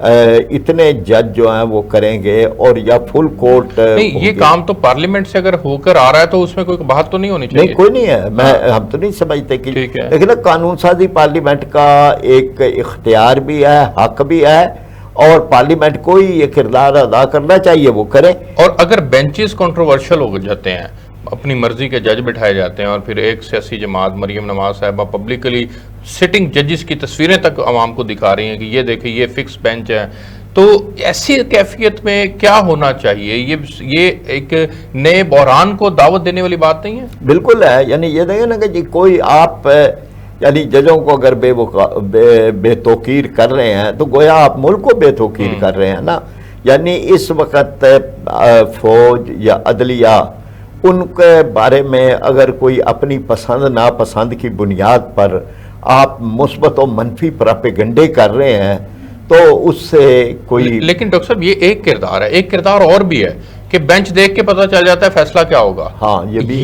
اتنے جج جو ہیں وہ کریں گے اور یا فل کورٹ نہیں، یہ کام تو پارلیمنٹ سے اگر ہو کر آ رہا ہے تو اس میں کوئی بات تو نہیں ہونی چاہیے؟ نہیں، کوئی نہیں ہے، ہم تو نہیں سمجھتے کہ، لیکن قانون سازی پارلیمنٹ کا ایک اختیار بھی ہے، حق بھی ہے، اور پارلیمنٹ کو ہی یہ کردار ادا کرنا چاہیے، وہ کرے۔ اور اگر بینچز کنٹروورشل ہو جاتے ہیں، اپنی مرضی کے جج بٹھائے جاتے ہیں، اور پھر ایک سیاسی جماعت مریم نواز صاحبہ پبلکلی سٹنگ ججز کی تصویریں تک عوام کو دکھا رہی ہیں کہ یہ دیکھیں یہ فکس بینچ ہے، تو ایسی کیفیت میں کیا ہونا چاہیے؟ یہ ایک نئے بحران کو دعوت دینے والی بات نہیں ہے؟ بالکل ہے، یعنی یہ دیکھیں نا کہ جی کوئی آپ یعنی ججوں کو اگر بے توقیر کر رہے ہیں تو گویا آپ ملک کو بے توقیر کر رہے ہیں نا۔ یعنی اس وقت فوج یا عدلیہ، ان کے بارے میں اگر کوئی اپنی پسند ناپسند کی بنیاد پر آپ مثبت و منفی پراپیگنڈے کر رہے ہیں تو اس سے کوئی، لیکن ڈاکٹر صاحب یہ ایک کردار ہے، ایک کردار اور بھی ہے کہ بینچ دیکھ کے پتہ چل جاتا ہے فیصلہ کیا ہوگا۔ ہاں، یہ بھی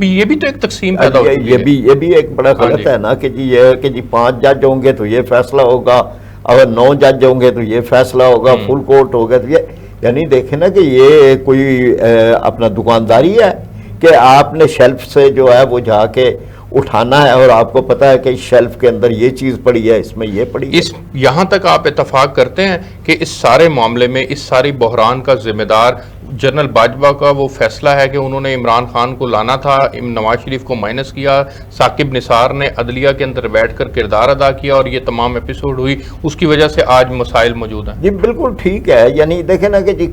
یہ بھی تو ایک تقسیم پیدا ہو چکی ہے۔ یہ بھی ایک بڑا غلط ہے نا کہ جی یہ کہ جی 5 جج ہوں گے تو یہ فیصلہ ہوگا، اگر 9 جج ہوں گے تو یہ فیصلہ ہوگا، فل کورٹ ہوگا تو یہ، یعنی دیکھیں نا کہ یہ کوئی اپنا دکانداری ہے کہ آپ نے شیلف سے جو ہے وہ جا کے اٹھانا ہے اور آپ کو پتا ہے کہ اس شیلف کے اندر یہ چیز پڑی ہے، اس میں یہ پڑی ہے۔ یہاں تک آپ اتفاق کرتے ہیں کہ اس سارے معاملے میں، اس ساری بحران کا ذمہ دار جنرل باجوہ کا وہ فیصلہ ہے کہ انہوں نے عمران خان کو لانا تھا، نواز شریف کو مائنس کیا، ثاقب نثار نے عدلیہ کے اندر بیٹھ کر کردار ادا کیا اور یہ تمام ایپیسوڈ ہوئی، اس کی وجہ سے آج مسائل موجود ہیں؟ جی بالکل ٹھیک ہے، یعنی دیکھیں نا کہ جی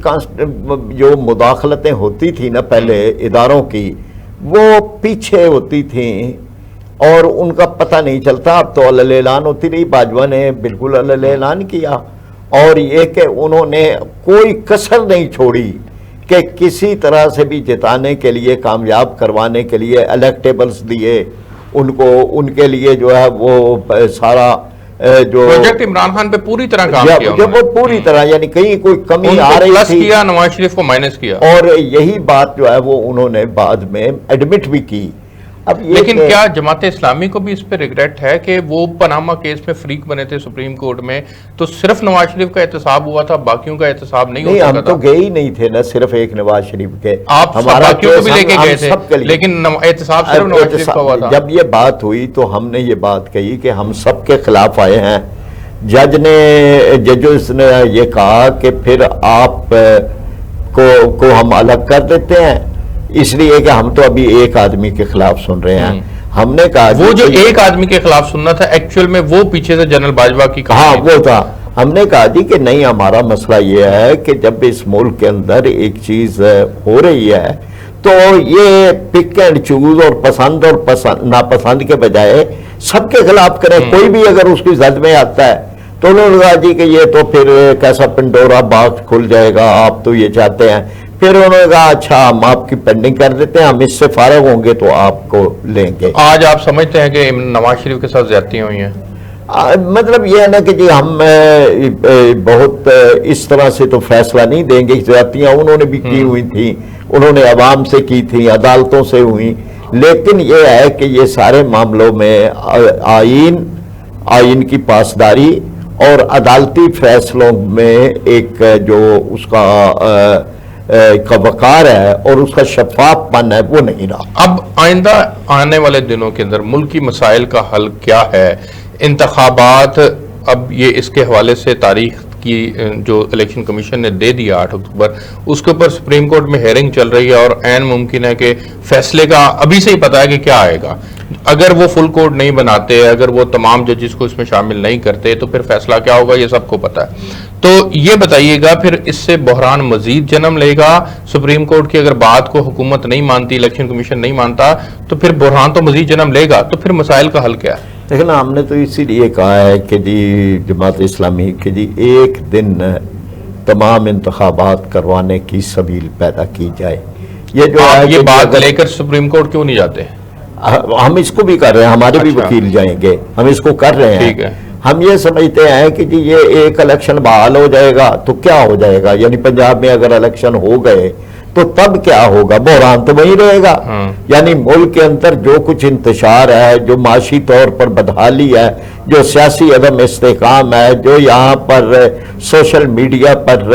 جو مداخلتیں ہوتی تھی نا پہلے اداروں کی، وہ پیچھے ہوتی تھیں اور ان کا پتہ نہیں چلتا، اب تو علیہ اعلان ہوتی رہی۔ باجوہ نے بالکل علیہ اعلان کیا، اور یہ کہ انہوں نے کوئی کسر نہیں چھوڑی کہ کسی طرح سے بھی جتانے کے لیے، کامیاب کروانے کے لیے الیکٹیبلز دیے ان کو، ان کے لیے جو ہے وہ سارا جو پروجیکٹ عمران خان پہ پوری طرح کام کیا، جب وہ پوری طرح، یعنی کہیں کوئی کمی آ رہی تھی کیا، نواز شریف کو مائنس کیا، اور یہی بات جو ہے وہ انہوں نے بعد میں ایڈمٹ بھی کی۔ اب لیکن کیا جماعت اسلامی کو بھی اس پہ ریگریٹ ہے کہ وہ پاناما کیس میں فریق بنے تھے سپریم کورٹ میں، تو صرف نواز شریف کا احتساب ہوا تھا، باقیوں کا احتساب نہیں ہو سکتا تھا؟ ہم تو گئے ہی نہیں تھے نا صرف ایک نواز شریف کے، آپ باقیوں کو بھی لے کے گئے تھے، لیکن احتساب صرف نواز شریف کا ہوا تھا۔ جب یہ بات ہوئی تو ہم نے یہ بات کہی کہ ہم سب کے خلاف آئے ہیں۔ ججز نے یہ کہا کہ پھر آپ کو ہم الگ کر دیتے ہیں، اس لیے کہ ہم تو ابھی ایک آدمی کے خلاف سن رہے ہیں۔ ہم نے کہا وہ جو ایک آدمی کے خلاف سننا تھا ایکچوئل میں وہ پیچھے سے جنرل باجوہ کی ہاں وہ تھا۔ ہم نے کہا جی کہ نہیں، ہمارا مسئلہ یہ ہے کہ جب اس ملک کے اندر ایک چیز ہو رہی ہے تو یہ پک اینڈ چوز اور پسند اور ناپسند کے بجائے سب کے خلاف کریں۔ کوئی بھی اگر اس کی زد میں آتا ہے تو انہوں نے کہا جی کہ یہ تو پھر کیسا پنڈورا باکس کھل جائے گا، آپ تو یہ چاہتے ہیں۔ پھر انہوں نے کہا اچھا ہم آپ کی پینڈنگ کر دیتے ہیں، ہم اس سے فارغ ہوں گے تو آپ کو لیں گے۔ آج آپ سمجھتے ہیں کہ نواز شریف کے ساتھ زیادتیاں ہوئی ہیں؟ مطلب یہ ہے نا کہ جی ہم بہت اس طرح سے تو فیصلہ نہیں دیں گے، زیادتیاں انہوں نے بھی کی ہوئی تھیں، انہوں نے عوام سے کی تھیں، عدالتوں سے ہوئی، لیکن یہ ہے کہ یہ سارے معاملوں میں آئین کی پاسداری اور عدالتی فیصلوں میں ایک جو اس کا وقار ہے اور اس کا شفاف پن ہے وہ نہیں رہا۔ اب آئندہ آنے والے دنوں کے اندر ملکی مسائل کا حل کیا ہے؟ انتخابات، اب یہ اس کے حوالے سے تاریخ کی جو الیکشن کمیشن نے دے دیا 8 اکتوبر، اس کے اوپر سپریم کورٹ میں ہیئرنگ چل رہی ہے اور عین ممکن ہے کہ فیصلے کا ابھی سے ہی پتا ہے کہ کیا آئے گا۔ اگر وہ فل کورٹ نہیں بناتے، اگر وہ تمام ججز کو اس میں شامل نہیں کرتے تو پھر فیصلہ کیا ہوگا یہ سب کو پتا ہے۔ تو یہ بتائیے گا پھر اس سے بحران مزید جنم لے گا؟ سپریم کورٹ کی اگر بات کو حکومت نہیں مانتی، الیکشن کمیشن نہیں مانتا، تو پھر بحران تو مزید جنم لے گا، تو پھر مسائل کا حل کیا ہے؟ لیکن ہم نے تو اسی لیے کہا ہے کہ جی جماعت اسلامی کہ جی ایک دن تمام انتخابات کروانے کی سبیل پیدا کی جائے۔ یہ جو ہے یہ بات لے کر سپریم کورٹ کیوں نہیں جاتے؟ ہم اس کو بھی کر رہے ہیں، ہمارے بھی وکیل جائیں گے، ہم اس کو کر رہے ہیں۔ ٹھیک ہے، ہم یہ سمجھتے ہیں کہ جی یہ ایک الیکشن بحال ہو جائے گا تو کیا ہو جائے گا، یعنی پنجاب میں اگر الیکشن ہو گئے تو تب کیا ہوگا؟ بحران تو وہی رہے گا. یعنی ملک کے اندر جو کچھ انتشار ہے، جو معاشی طور پر بدحالی ہے، جو سیاسی عدم استحکام ہے، جو یہاں پر سوشل میڈیا پر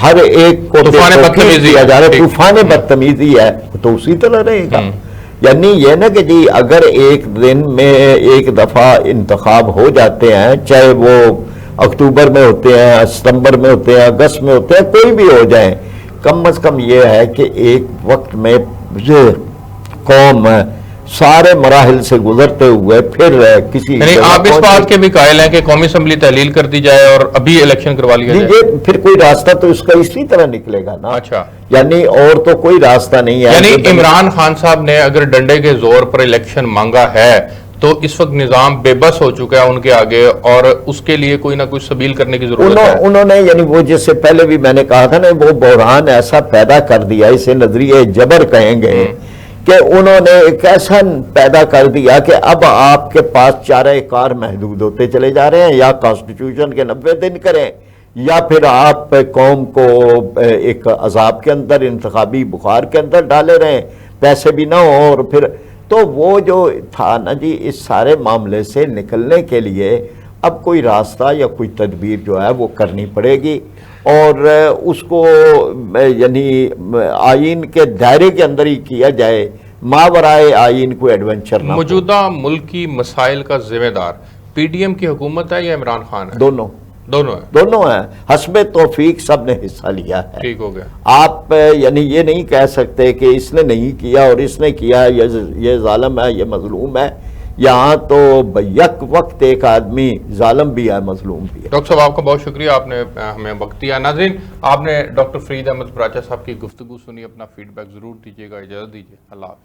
ہر ایک کو کیا جا رہا ہے، طوفان بدتمیزی ہے، تو اسی طرح رہے گا. یعنی یہ نا کہ جی اگر ایک دن میں ایک دفعہ انتخاب ہو جاتے ہیں، چاہے وہ اکتوبر میں ہوتے ہیں، ستمبر میں ہوتے ہیں، اگست میں ہوتے ہیں، کوئی بھی ہو جائیں، کم از کم یہ ہے کہ ایک وقت میں قوم سارے مراحل سے گزرتے ہوئے پھر کسی، یعنی آپ اس بات کے بھی قائل ہیں کہ قومی اسمبلی تحلیل کر دی جائے اور ابھی الیکشن کروا لیا جائے؟ یہ پھر کوئی راستہ تو اس کا اسی طرح نکلے گا نا. اچھا، یعنی اور تو کوئی راستہ نہیں ہے. یعنی عمران خان صاحب نے اگر ڈنڈے کے زور پر الیکشن مانگا ہے تو اس وقت نظام بے بس ہو چکا ہے ان کے آگے، اور اس کے لیے کوئی نہ کوئی سبیل کرنے کی ضرورت ہے. انہوں نے یعنی وہ جس سے پہلے بھی میں نے کہا تھا نا، وہ بحران ایسا پیدا کر دیا، اسے نظریہ جبر کہیں گے، کہ انہوں نے ایک ایسا پیدا کر دیا کہ اب آپ کے پاس چارہ کار محدود ہوتے چلے جا رہے ہیں. یا کانسٹیٹیوشن کے 90 دن کریں، یا پھر آپ قوم کو ایک عذاب کے اندر، انتخابی بخار کے اندر ڈالے رہیں، پیسے بھی نہ ہوں. اور پھر تو وہ جو تھا نا جی، اس سارے معاملے سے نکلنے کے لیے اب کوئی راستہ یا کوئی تدبیر جو ہے وہ کرنی پڑے گی، اور اس کو یعنی آئین کے دائرے کے اندر ہی کیا جائے، ماورائے آئین کو ایڈونچر نہ. موجودہ ملکی مسائل کا ذمہ دار پی ڈی ایم کی حکومت ہے یا عمران خان ہے؟ دونوں ہیں. حسب توفیق سب نے حصہ لیا ہے. ٹھیک ہو گیا. آپ یعنی یہ نہیں کہہ سکتے کہ اس نے نہیں کیا اور اس نے کیا، یہ ظالم ہے، یہ مظلوم ہے. یہاں تو یک وقت ایک آدمی ظالم بھی ہے، مظلوم بھی ہے. ڈاکٹر صاحب آپ کا بہت شکریہ، آپ نے ہمیں وقت دیا. ناظرین، آپ نے ڈاکٹر فرید احمد پراچا صاحب کی گفتگو سنی، اپنا فیڈ بیک ضرور دیجیے گا. اجازت دیجیے، اللہ حافظ.